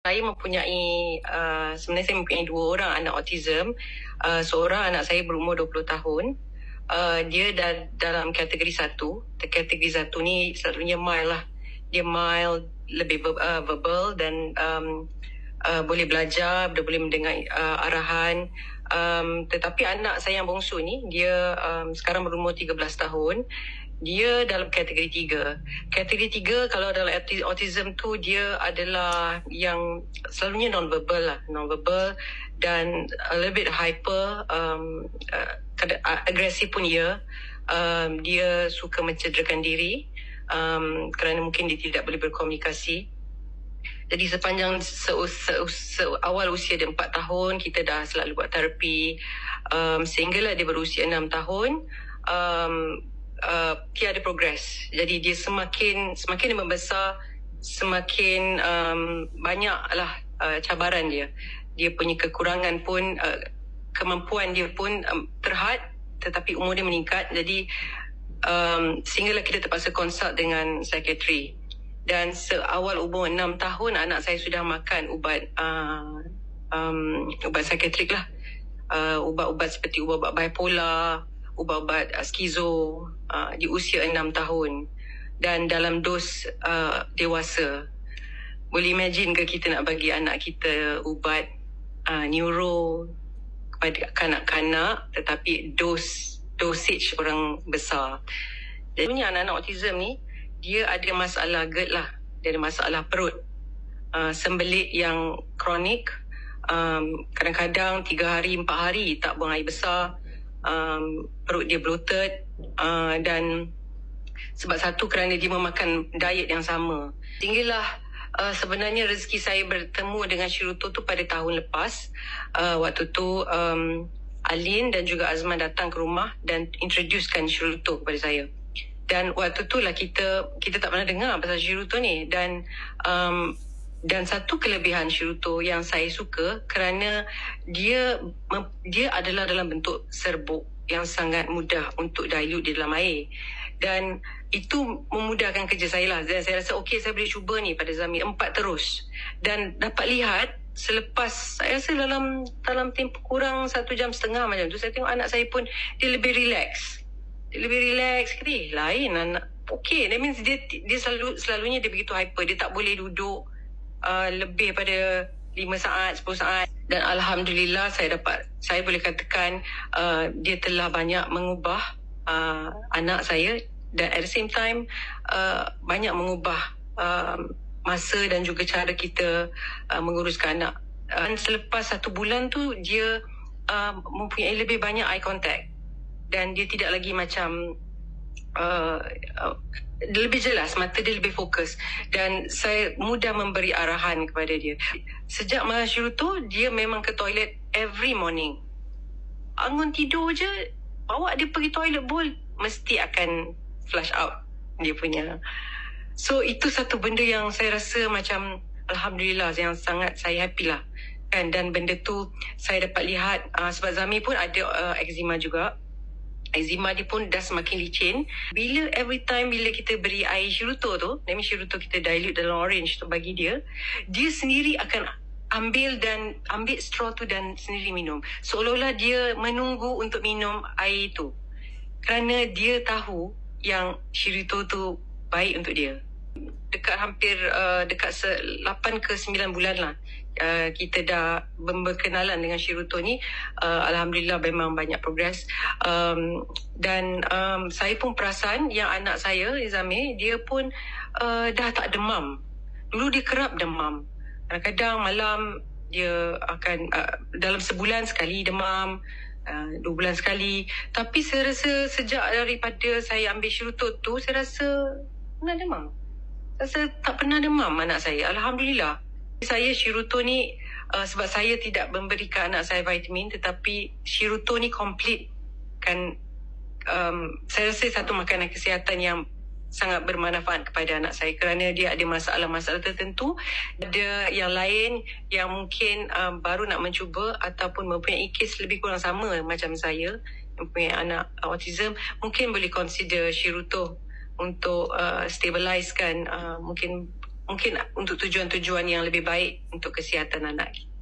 Saya mempunyai, sebenarnya saya mempunyai 2 orang anak autism. Seorang anak saya berumur 20 tahun. Dia dalam kategori 1. Kategori 1 ni selalunya mild lah. Dia mild, lebih verbal dan boleh belajar, dia boleh mendengar arahan. Tetapi anak saya yang bongsu ni, dia sekarang berumur 13 tahun. Dia dalam kategori 3. Kategori 3 kalau dalam autism tu, dia adalah yang selalunya non-verbal dan a little bit hyper, agresif pun dia. Dia suka mencederakan diri kerana mungkin dia tidak boleh berkomunikasi. Jadi sepanjang awal usia dia 4 tahun, kita dah selalu buat terapi, sehinggalah dia berusia 6 tahun, tiada progres. Jadi dia semakin dia membesar, semakin banyaklah cabaran dia. Dia punya kekurangan pun, kemampuan dia pun terhad, tetapi umur dia meningkat. Jadi sehinggalah kita terpaksa konsult dengan psikiatri. Dan seawal umur 6 tahun, anak saya sudah makan ubat psikiatrik lah. Ubat-ubat seperti ubat-ubat bipolar, ubat-ubat skizo, di usia 6 tahun. Dan dalam dos dewasa. Boleh imagine ke kita nak bagi anak kita ubat neuro kepada kanak-kanak, tetapi dosage orang besar. Jadi anak-anak autism ni, dia ada masalah GERD lah. Dia ada masalah perut. Sembelit yang kronik. Kadang-kadang 3 hari, 4 hari tak buang air besar. Perut dia bloated. Dan sebab satu, kerana dia memakan diet yang sama. Sehinggalah sebenarnya rezeki saya bertemu dengan Shirutto tu pada tahun lepas. Waktu tu Alin dan juga Azman datang ke rumah dan introducekan Shirutto kepada saya. Dan waktu tu lah kita tak pernah dengar pasal Shirutto ni. Dan satu kelebihan Shirutto yang saya suka, kerana dia adalah dalam bentuk serbuk yang sangat mudah untuk dilute di dalam air. Dan itu memudahkan kerja saya lah. Dan saya rasa okey, saya boleh cuba ni pada Zamir 4 terus. Dan dapat lihat selepas, saya rasa dalam tempoh kurang 1.5 jam macam tu, saya tengok anak saya pun dia lebih relax. Dia lebih relax. Lain anak. Okay, that means dia selalunya dia begitu hyper. Dia tak boleh duduk lebih pada 5 saat, 10 saat. Dan Alhamdulillah saya boleh katakan dia telah banyak mengubah anak saya. Dan at the same time banyak mengubah masa dan juga cara kita menguruskan anak. Dan selepas 1 bulan tu, dia mempunyai lebih banyak eye contact. Dan dia tidak lagi macam lebih jelas, mata dia lebih fokus. Dan saya mudah memberi arahan kepada dia. Sejak masa Shirutto, dia memang ke toilet every morning. Bangun tidur je, bawa dia pergi toilet bowl, mesti akan flush out dia punya. So itu satu benda yang saya rasa macam Alhamdulillah, yang sangat saya happy lah. Dan benda tu saya dapat lihat sebab Zami pun ada eczema juga. Eczema dia pun dah semakin licin. Every time bila kita beri air Shirutto tu, Shirutto kita dilute dalam orange tu bagi dia sendiri akan ambil straw tu dan sendiri minum. Seolah-olah dia menunggu untuk minum air tu. Kerana dia tahu yang Shirutto tu baik untuk dia. Dekat 8 ke 9 bulan lah kita dah berkenalan dengan Shirutto ni. Alhamdulillah memang banyak progres. Dan saya pun perasan yang anak saya, Zamir, dia pun dah tak demam. Dulu dia kerap demam. Kadang-kadang malam dia akan dalam sebulan sekali demam, 2 bulan sekali. Tapi saya rasa sejak daripada saya ambil Shirutto tu, saya rasa pernah demam. Saya tak pernah demam anak saya. Alhamdulillah. Saya Shirutto ni sebab saya tidak memberikan anak saya vitamin, tetapi Shirutto ni complete kan. Saya rasa satu makanan kesihatan yang sangat bermanfaat kepada anak saya, kerana dia ada masalah-masalah tertentu. Ada yang lain yang mungkin baru nak mencuba ataupun mempunyai kes lebih kurang sama macam saya, mempunyai anak autism, mungkin boleh consider Shirutto untuk stabilizekan mungkin mungkin untuk tujuan-tujuan yang lebih baik untuk kesihatan anak kita.